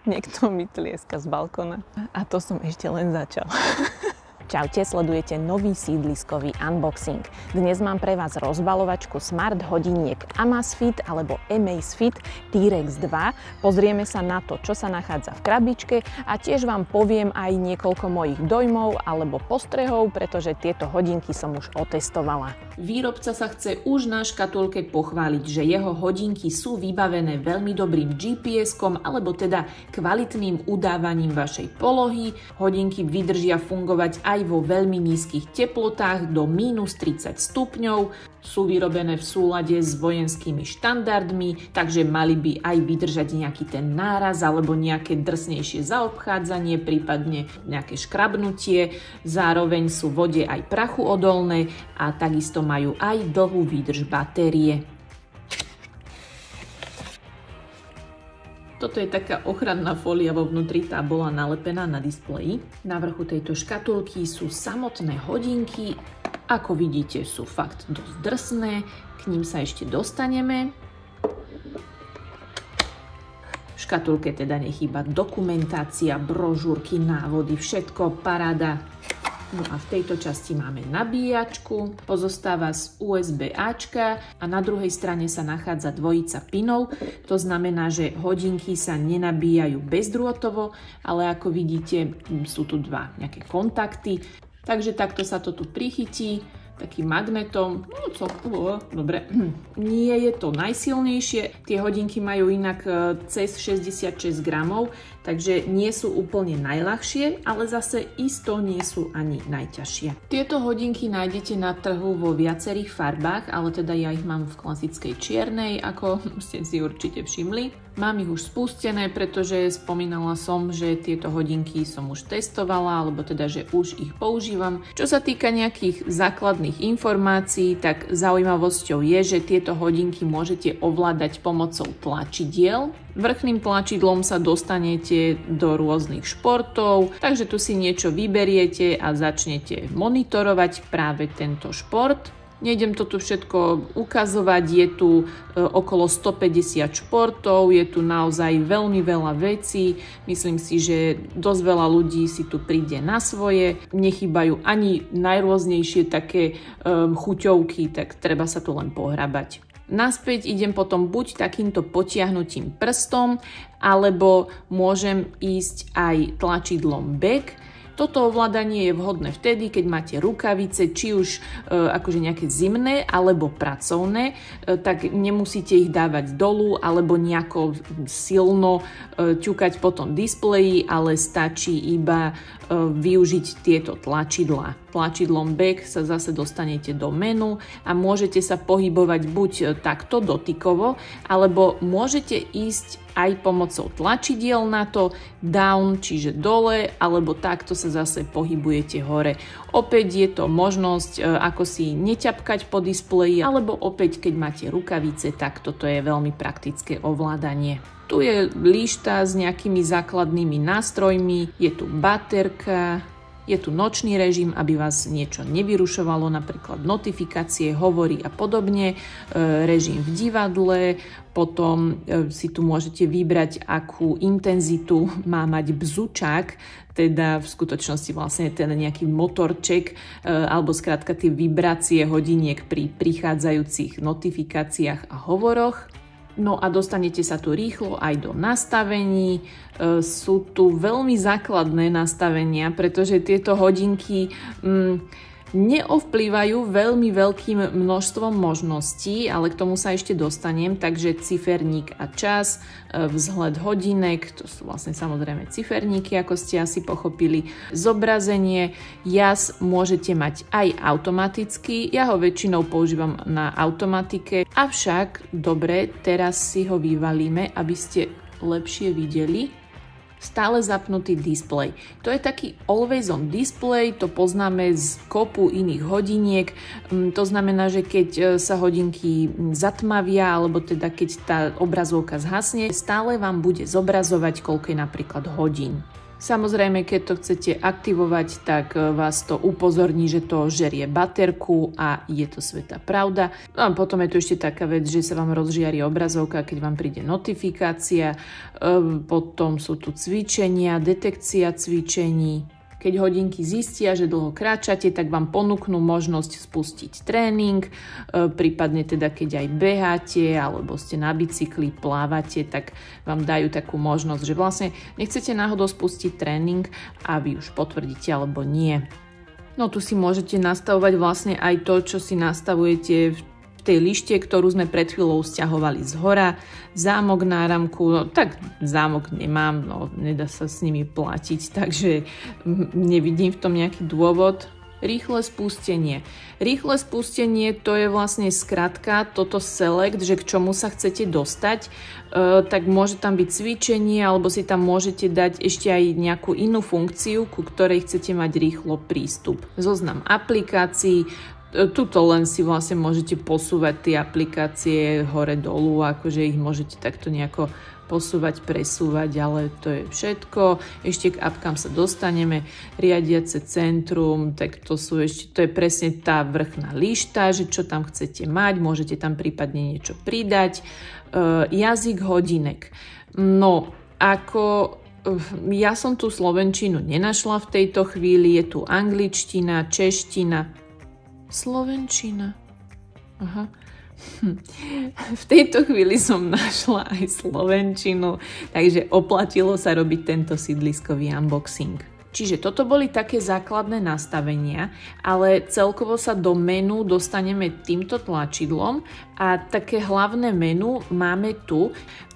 Niekto mi tlieska z balkóna. A to som ešte len začal. Čaute, sledujete nový sídliskový unboxing. Dnes mám pre vás rozbalovačku smart hodiniek Amazfit alebo Amazfit T-Rex 2. Pozrieme sa na to, čo sa nachádza v krabičke a tiež vám poviem aj niekoľko mojich dojmov alebo postrehov, pretože tieto hodinky som už otestovala. Výrobca sa chce už na škatulke pochváliť, že jeho hodinky sú vybavené veľmi dobrým GPS-kom alebo teda kvalitným udávaním vašej polohy. Hodinky vydržia fungovať aj vo veľmi nízkych teplotách do minus 30 stupňov. Sú vyrobené v súlade s vojenskými štandardmi, takže mali by aj vydržať nejaký ten náraz alebo nejaké drsnejšie zaobchádzanie, prípadne nejaké škrabnutie. Zároveň sú vode aj prachu odolné a takisto majú aj dlhú výdrž batérie. Toto je taká ochranná fólia, vo vnútri tá bola nalepená na displeji. Na vrchu tejto škatulky sú samotné hodinky. Ako vidíte, sú fakt dosť drsné. K ním sa ešte dostaneme. V škatulke teda nechýba dokumentácia, brožúrky, návody, všetko paráda. No a v tejto časti máme nabíjačku, pozostáva z USB-Ačka a na druhej strane sa nachádza dvojica pinov. To znamená, že hodinky sa nenabíjajú bezdrôtovo, ale ako vidíte, sú tu dva nejaké kontakty. Takže takto sa to tu prichytí takým magnetom. Dobre, nie je to najsilnejšie. Tie hodinky majú inak cez 66 gramov, takže nie sú úplne najľahšie, ale zase isto nie sú ani najťažšie. Tieto hodinky nájdete na trhu vo viacerých farbách, ale teda ja ich mám v klasickej čiernej, ako ste si určite všimli. Mám ich už spustené, pretože spomínala som, že tieto hodinky som už testovala, alebo teda, že už ich používam. Čo sa týka nejakých základných informácií, tak zaujímavosťou je, že tieto hodinky môžete ovládať pomocou tlačidiel. Vrchným tlačidlom sa dostanete do rôznych športov, takže tu si niečo vyberiete a začnete monitorovať práve tento šport. Nejdem to tu všetko ukazovať, je tu okolo 150 športov, je tu naozaj veľmi veľa vecí. Myslím si, že dosť veľa ľudí si tu príde na svoje. Nechýbajú ani najrôznejšie také chuťovky, tak treba sa tu len pohrabať. Naspäť idem potom buď takýmto potiahnutím prstom, alebo môžem ísť aj tlačidlom back. Toto ovládanie je vhodné vtedy, keď máte rukavice, či už akože nejaké zimné alebo pracovné, tak nemusíte ich dávať dolu alebo nejako silno ťukať po tom displeji, ale stačí iba využiť tieto tlačidlá. Tlačidlom back sa zase dostanete do menu a môžete sa pohybovať buď takto dotykovo, alebo môžete ísť aj pomocou tlačidiel na to down, čiže dole, alebo takto sa zase pohybujete hore. Opäť je to možnosť, ako si neťapkať po displeji, alebo opäť, keď máte rukavice, tak toto je veľmi praktické ovládanie. Tu je líšta s nejakými základnými nástrojmi, je tu baterka, je tu nočný režim, aby vás niečo nevyrušovalo, napríklad notifikácie, hovory a podobne, režim v divadle, potom si tu môžete vybrať, akú intenzitu má mať bzučák, teda v skutočnosti vlastne ten nejaký motorček, alebo skrátka tie vibrácie hodiniek pri prichádzajúcich notifikáciách a hovoroch. No a dostanete sa tu rýchlo aj do nastavení. Sú tu veľmi základné nastavenia, pretože tieto hodinky neovplyvajú veľmi veľkým množstvom možností, ale k tomu sa ešte dostanem, takže ciferník a čas, vzhled hodinek, to sú vlastne samozrejme ciferníky, ako ste asi pochopili, zobrazenie, jas môžete mať aj automaticky, ja ho väčšinou používam na automatike, avšak dobre, teraz si ho vyvalíme, aby ste lepšie videli. Stále zapnutý displej. To je taký always on display, to poznáme z kopu iných hodiniek. To znamená, že keď sa hodinky zatmavia, alebo teda keď tá obrazovka zhasne, stále vám bude zobrazovať, koľko je napríklad hodín. Samozrejme, keď to chcete aktivovať, tak vás to upozorní, že to žerie baterku a je to svätá pravda. No a potom je tu ešte taká vec, že sa vám rozžiari obrazovka, keď vám príde notifikácia. Potom sú tu cvičenia, detekcia cvičení. Keď hodinky zistia, že dlho kráčate, tak vám ponúknú možnosť spustiť tréning, prípadne teda keď aj beháte, alebo ste na bicykli, plávate, tak vám dajú takú možnosť, že vlastne nechcete náhodou spustiť tréning a vy už potvrdíte alebo nie. No tu si môžete nastavovať vlastne aj to, čo si nastavujete v tej lište, ktorú sme pred chvíľou sťahovali z hora, zámok náramku, no tak zámok nemám, no nedá sa s nimi platiť, takže nevidím v tom nejaký dôvod. Rýchle spustenie. Rýchle spustenie to je vlastne skratka, toto select, že k čomu sa chcete dostať, tak môže tam byť cvičenie, alebo si tam môžete dať ešte aj nejakú inú funkciu, ku ktorej chcete mať rýchlo prístup. Zoznam aplikácií. Tuto len si vlastne môžete posúvať tie aplikácie hore-dolu, akože ich môžete takto nejako posúvať, presúvať, ale to je všetko. Ešte k apkám sa dostaneme. Riadiace centrum, tak to je presne tá vrchná lišta, že čo tam chcete mať, môžete tam prípadne niečo pridať. Jazyk hodinek. No, ja som tu slovenčinu nenašla v tejto chvíli, je tu angličtina, čeština, slovenčina. Aha. V tejto chvíli som našla aj slovenčinu, takže oplatilo sa robiť tento sídliskový unboxing. Čiže toto boli také základné nastavenia, ale celkovo sa do menu dostaneme týmto tlačidlom a také hlavné menu máme tu.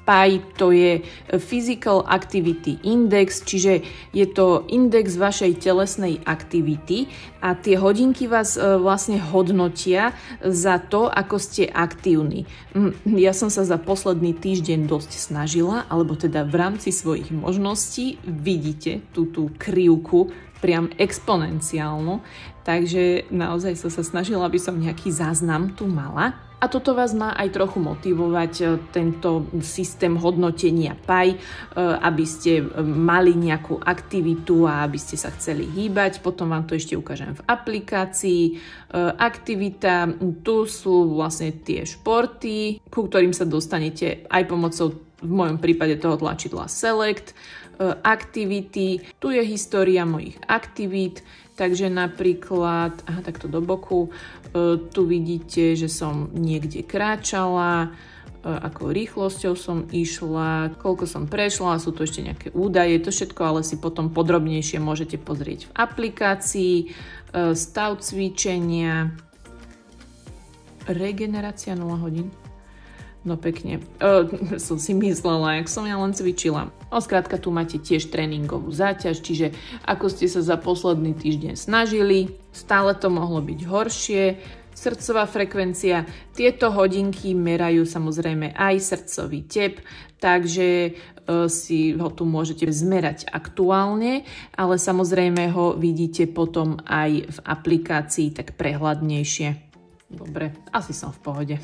PAI to je Physical Activity Index, čiže je to index vašej telesnej aktivity a tie hodinky vás vlastne hodnotia za to, ako ste aktívni. Ja som sa za posledný týždeň dosť snažila, alebo teda v rámci svojich možností vidíte tú krivku priam exponenciálnu, takže naozaj som sa snažila, aby som nejaký záznam tu mala. A toto vás má aj trochu motivovať, tento systém hodnotenia PAI, aby ste mali nejakú aktivitu a aby ste sa chceli hýbať. Potom vám to ešte ukážem v aplikácii. Aktivita, tu sú vlastne tie športy, ku ktorým sa dostanete aj pomocou, v mojom prípade toho tlačidla Select. Aktivity, tu je história mojich aktivít, takže napríklad, takto do boku, tu vidíte, že som niekde kráčala, akou rýchlosťou som išla, koľko som prešla, sú tu ešte nejaké údaje, to všetko ale si potom podrobnejšie môžete pozrieť v aplikácii, stav cvičenia, regenerácia 0 hodín. No pekne, som si myslela, jak som ja len cvičila. No skrátka, tu máte tiež tréningovú záťaž, čiže ako ste sa za posledný týždeň snažili, stále to mohlo byť horšie. Srdcová frekvencia, tieto hodinky merajú samozrejme aj srdcový tep, takže si ho tu môžete zmerať aktuálne, ale samozrejme ho vidíte potom aj v aplikácii tak prehľadnejšie. Dobre, asi som v pohode.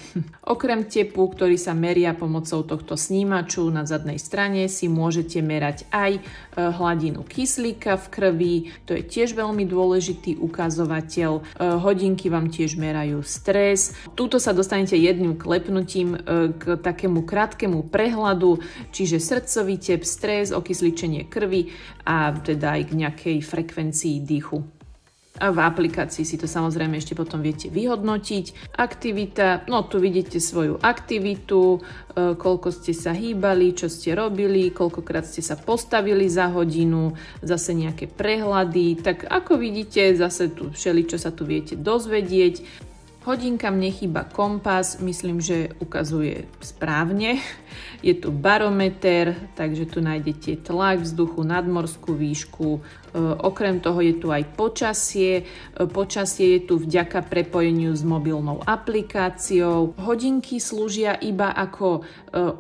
Okrem tepu, ktorý sa meria pomocou tohto snímaču na zadnej strane, si môžete merať aj hladinu kyslíka v krvi. To je tiež veľmi dôležitý ukazovateľ. Hodinky vám tiež merajú stres. Tuto sa dostanete jedným klepnutím k takému krátkemu prehľadu, čiže srdcový tep, stres, okysličenie krvi a teda aj k nejakej frekvencii dýchu. A v aplikácii si to samozrejme ešte potom viete vyhodnotiť. Aktivita, no tu vidíte svoju aktivitu, koľko ste sa hýbali, čo ste robili, koľkokrát ste sa postavili za hodinu, zase nejaké prehľady. Tak ako vidíte, zase tu všeličo sa tu viete dozvedieť. Hodinkám nechýba kompas, myslím, že ukazuje správne. Je tu barometer, takže tu nájdete tlak vzduchu, nadmorskú výšku. Okrem toho je tu aj počasie. Počasie je tu vďaka prepojeniu s mobilnou aplikáciou. Hodinky slúžia iba ako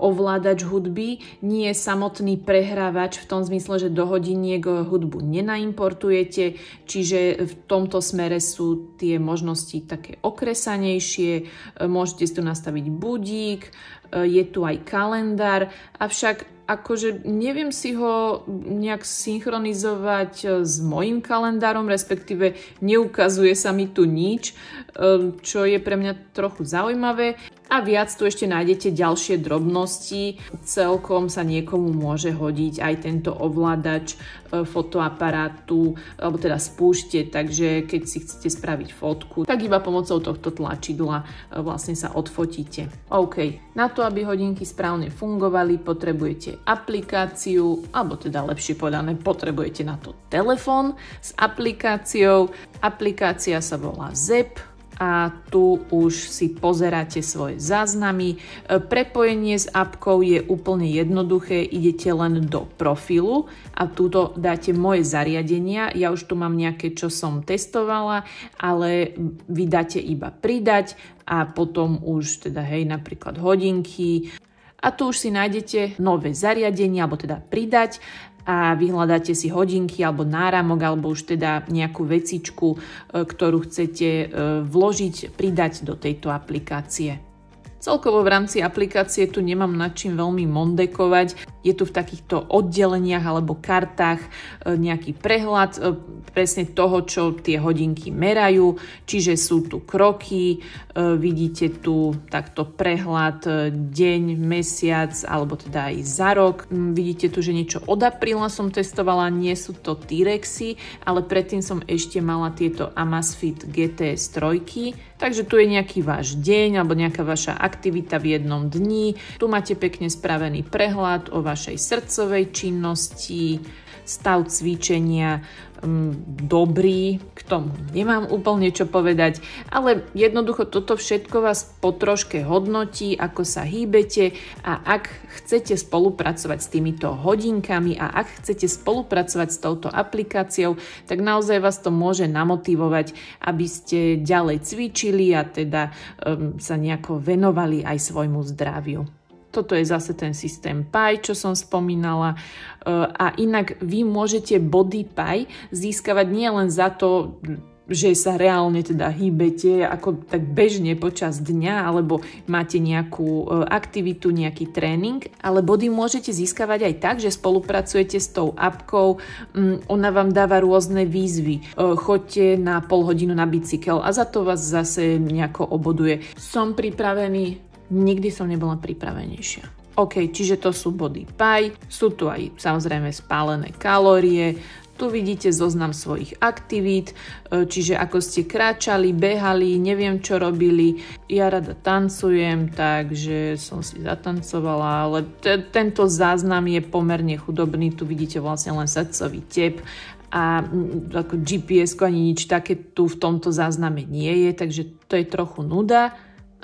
ovládač hudby, nie samotný prehrávač v tom zmysle, že do hodiniek hudbu nenaimportujete, čiže v tomto smere sú tie možnosti také okresanejšie. Môžete si tu nastaviť budík, je tu aj kalendár, avšak akože neviem si ho nejak synchronizovať s mojím kalendárom, respektíve neukazuje sa mi tu nič, čo je pre mňa trochu zaujímavé. A viac tu ešte nájdete ďalšie drobnosti. Celkom sa niekomu môže hodiť aj tento ovládač fotoaparátu, alebo teda spúšte, takže keď si chcete spraviť fotku, tak iba pomocou tohto tlačidla vlastne sa odfotíte. OK, na to, aby hodinky správne fungovali, potrebujete aplikáciu, alebo teda lepšie povedané, potrebujete na to telefón s aplikáciou. Aplikácia sa volá ZEP. A tu už si pozeráte svoje záznamy. Prepojenie s appkou je úplne jednoduché, idete len do profilu a tuto dáte moje zariadenia. Ja už tu mám nejaké, čo som testovala, ale vy dáte iba pridať a potom už teda napríklad hodinky. A tu už si nájdete nové zariadenie, alebo teda pridať a vyhľadáte si hodinky alebo náramok alebo už teda nejakú vecičku, ktorú chcete vložiť, pridať do tejto aplikácie. Celkovo v rámci aplikácie tu nemám nad čím veľmi mondekovať. Je tu v takýchto oddeleniach alebo kartách nejaký prehľad presne toho, čo tie hodinky merajú. Čiže sú tu kroky, vidíte tu takto prehľad deň, mesiac alebo teda aj za rok. Vidíte tu, že niečo od apríla som testovala, nie sú to T-Rexy, ale predtým som ešte mala tieto Amazfit GTS 3. Takže tu je nejaký váš deň alebo nejaká vaša aktivita v jednom dni. Tu máte pekne spravený prehľad o vašej srdcovej činnosti, stav cvičenia, dobrý, k tomu nemám úplne čo povedať, ale jednoducho toto všetko vás po troške hodnotí, ako sa hýbete a ak chcete spolupracovať s týmito hodinkami a ak chcete spolupracovať s touto aplikáciou, tak naozaj vás to môže namotivovať, aby ste ďalej cvičili a teda sa nejako venovali aj svojmu zdraviu. Toto je zase ten systém Pi, čo som spomínala. A inak vy môžete Body Pi získavať nielen za to, že sa reálne teda hýbete ako tak bežne počas dňa alebo máte nejakú aktivitu, nejaký tréning, ale body môžete získavať aj tak, že spolupracujete s tou appkou. Ona vám dáva rôzne výzvy. Choďte na pol hodinu na bicykel a za to vás zase nejako oboduje. Som pripravený. Nikdy som nebola pripravenejšia. OK, čiže to sú Body Pi, sú tu aj samozrejme spálené kalórie, tu vidíte zoznam svojich aktivít, čiže ako ste kráčali, behali, neviem čo robili. Ja rada tancujem, takže som si zatancovala, ale tento záznam je pomerne chudobný, tu vidíte vlastne len srdcový tep a ako GPS-ko ani nič také tu v tomto zázname nie je, takže to je trochu nuda.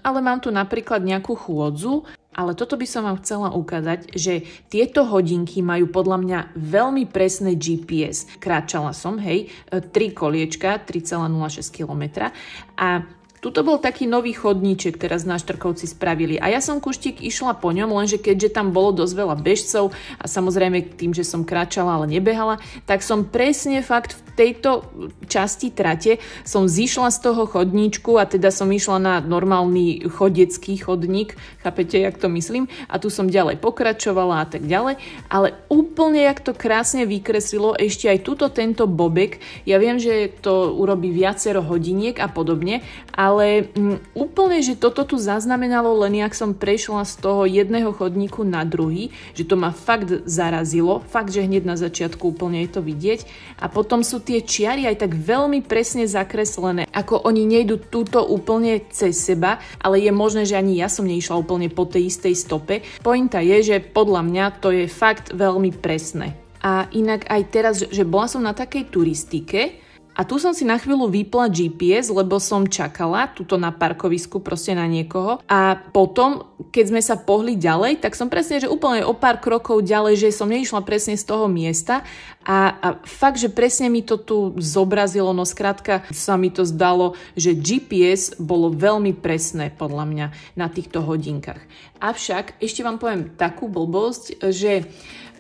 Ale mám tu napríklad nejakú chôdzu, ale toto by som vám chcela ukázať, že tieto hodinky majú podľa mňa veľmi presné GPS. Kráčala som, 3 koliečka, 3,06 km a tuto bol taký nový chodníček, teraz náš Trkovci spravili a ja som kuštík išla po ňom, lenže keďže tam bolo dosť veľa bežcov a samozrejme tým, že som kráčala, ale nebehala, tak som presne fakt v tejto časti trate som zišla z toho chodníčku a teda som išla na normálny chodecký chodník, chápete, jak to myslím? A tu som ďalej pokračovala a tak ďalej, ale úplne jak to krásne vykreslilo, ešte aj tuto tento bobek, ja viem, že to urobí viacero hodiniek a podobne, ale úplne, že toto tu zaznamenalo len jak som prešla z toho jedného chodníku na druhý, že to ma fakt zarazilo, fakt, že hneď na začiatku úplne je to vidieť a potom sú tie čiary aj tak veľmi presne zakreslené, ako oni nejdú túto úplne cez seba, ale je možné, že ani ja som neišla úplne po tej istej stope. Pointa je, že podľa mňa to je fakt veľmi presné. A inak aj teraz, že bola som na takej turistike, a tu som si na chvíľu vypla GPS, lebo som čakala tuto na parkovisku proste na niekoho a potom, keď sme sa pohli ďalej, tak som presne, že úplne o pár krokov ďalej, že som neišla presne z toho miesta a fakt, že presne mi to tu zobrazilo, no skrátka sa mi to zdalo, že GPS bolo veľmi presné podľa mňa na týchto hodinkách. Avšak ešte vám poviem takú blbosť, že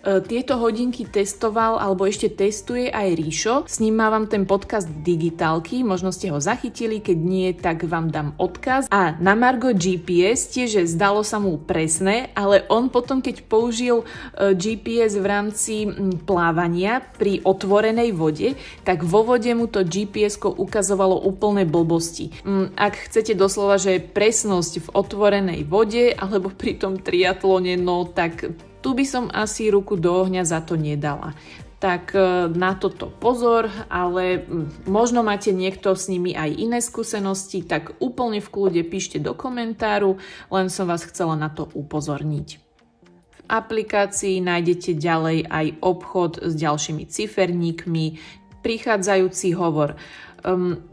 Tieto hodinky testoval alebo ešte testuje aj Ríšo. S ním mávam ten podcast Digitálky, možno ste ho zachytili, keď nie, tak vám dám odkaz. A na margo GPS tiež zdalo sa mu presné, ale on potom, keď použil GPS v rámci plávania pri otvorenej vode, tak vo vode mu to GPS-ko ukazovalo úplné blbosti. Ak chcete doslova, že presnosť v otvorenej vode alebo pri tom triatlone, no tak tu by som asi ruku do ohňa za to nedala. Tak na toto pozor, ale možno máte niekto s nimi aj iné skúsenosti, tak úplne v kľude píšte do komentáru, len som vás chcela na to upozorniť. V aplikácii nájdete ďalej aj obchod s ďalšími ciferníkmi, prichádzajúci hovor.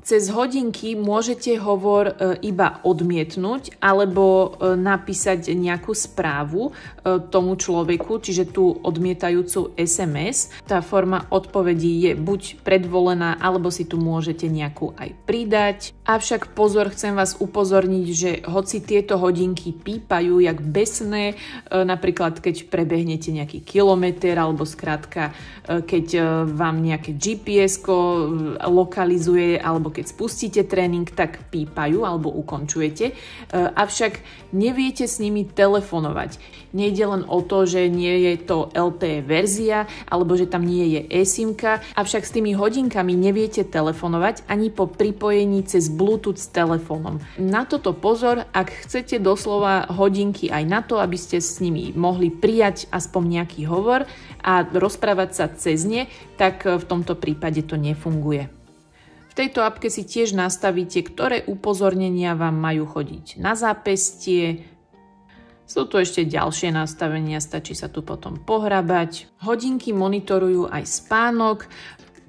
Cez hodinky môžete hovor iba odmietnúť alebo napísať nejakú správu tomu človeku, čiže tú odmietajúcu SMS. Tá forma odpovedí je buď predvolená, alebo si tu môžete nejakú aj pridať. Avšak pozor, chcem vás upozorniť, že hoci tieto hodinky pípajú jak besné, napríklad keď prebehnete nejaký kilometr alebo skrátka keď vám nejaké GPS-ko lokalizuje alebo keď spustíte tréning, tak pípajú alebo ukončujete. Avšak neviete s nimi telefonovať. Nejde len o to, že nie je to LTE verzia alebo že tam nie je eSIM-ka, avšak s tými hodinkami neviete telefonovať ani po pripojení cez Bluetooth s telefónom. Na toto pozor, ak chcete doslova hodinky aj na to, aby ste s nimi mohli prijať aspoň nejaký hovor a rozprávať sa cez ne, tak v tomto prípade to nefunguje. V tejto apke si tiež nastavíte, ktoré upozornenia vám majú chodiť na zápestie. Sú tu ešte ďalšie nastavenia, stačí sa tu potom pohrabať. Hodinky monitorujú aj spánok.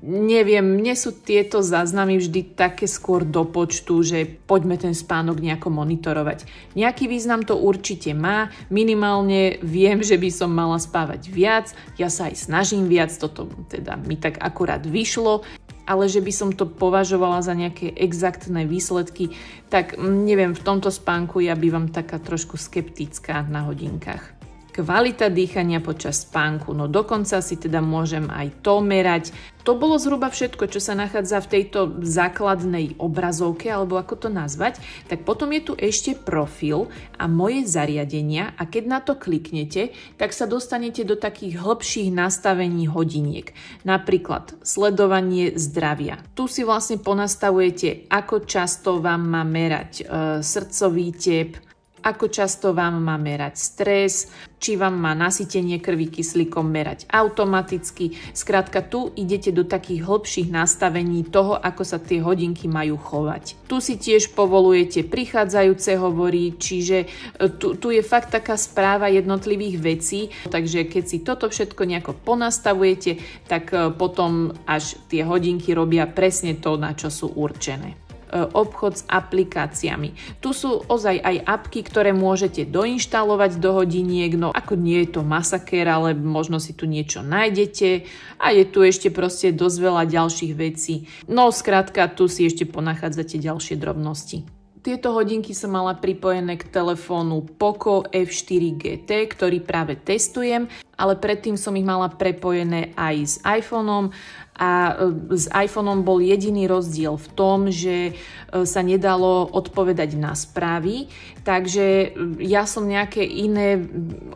Neviem, mne sú tieto záznamy vždy také skôr do počtu, že poďme ten spánok nejako monitorovať. Nejaký význam to určite má, minimálne viem, že by som mala spávať viac, ja sa aj snažím viac, toto teda mi tak akurát vyšlo, ale že by som to považovala za nejaké exaktné výsledky, tak neviem, v tomto spánku ja bývam taká trošku skeptická na hodinkách. Kvalita dýchania počas spánku, no dokonca si teda môžem aj to merať. To bolo zhruba všetko, čo sa nachádza v tejto základnej obrazovke, alebo ako to nazvať. Tak potom je tu ešte profil a moje zariadenia a keď na to kliknete, tak sa dostanete do takých hĺbších nastavení hodiniek. Napríklad sledovanie zdravia. Tu si vlastne ponastavujete, ako často vám má merať srdcový tep, ako často vám má merať stres, či vám má nasytenie krvi kyslíkom merať automaticky. Skrátka, tu idete do takých hĺbších nastavení toho, ako sa tie hodinky majú chovať. Tu si tiež povolujete prichádzajúce hovory, čiže tu je fakt taká správa jednotlivých vecí, takže keď si toto všetko nejako ponastavujete, tak potom až tie hodinky robia presne to, na čo sú určené. Obchod s aplikáciami. Tu sú ozaj aj apky, ktoré môžete doinštalovať do hodiniek, no ako nie je to masakér, ale možno si tu niečo nájdete a je tu ešte proste dosť veľa ďalších vecí. No skrátka, tu si ešte ponachádzate ďalšie drobnosti. Tieto hodinky som mala pripojené k telefónu Poco F4 GT, ktorý práve testujem, ale predtým som ich mala prepojené aj s iPhoneom a s iPhoneom bol jediný rozdiel v tom, že sa nedalo odpovedať na správy, takže ja som nejaké iné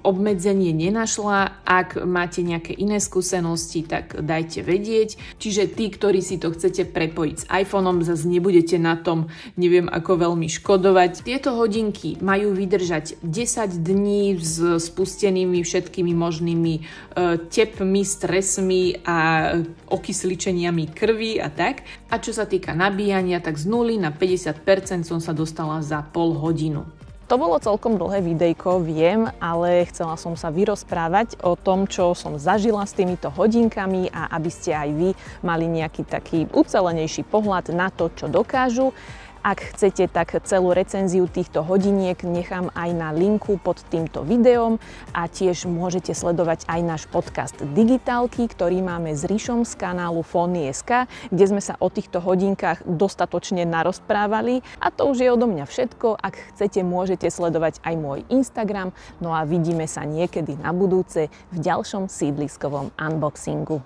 obmedzenie nenašla. Ak máte nejaké iné skúsenosti, tak dajte vedieť. Čiže tí, ktorí si to chcete prepojiť s iPhoneom, zase nebudete na tom neviem ako veľmi škodovať. Tieto hodinky majú vydržať 10 dní s spustenými všetkými možnými tepmi, stresmi a okysličeniami krvi a tak. A čo sa týka nabíjania, tak z 0 na 50% som sa dostala za pol hodinu. To bolo celkom dlhé videjko, viem, ale chcela som sa vyrozprávať o tom, čo som zažila s týmito hodinkami a aby ste aj vy mali nejaký taký ucelenejší pohľad na to, čo dokážu. Ak chcete, tak celú recenziu týchto hodiniek nechám aj na linku pod týmto videom a tiež môžete sledovať aj náš podcast Digitálky, ktorý máme s Rišom z kanálu Fony.sk, kde sme sa o týchto hodinkách dostatočne narozprávali. A to už je odo mňa všetko. Ak chcete, môžete sledovať aj môj Instagram. No a vidíme sa niekedy na budúce v ďalšom sídliskovom unboxingu.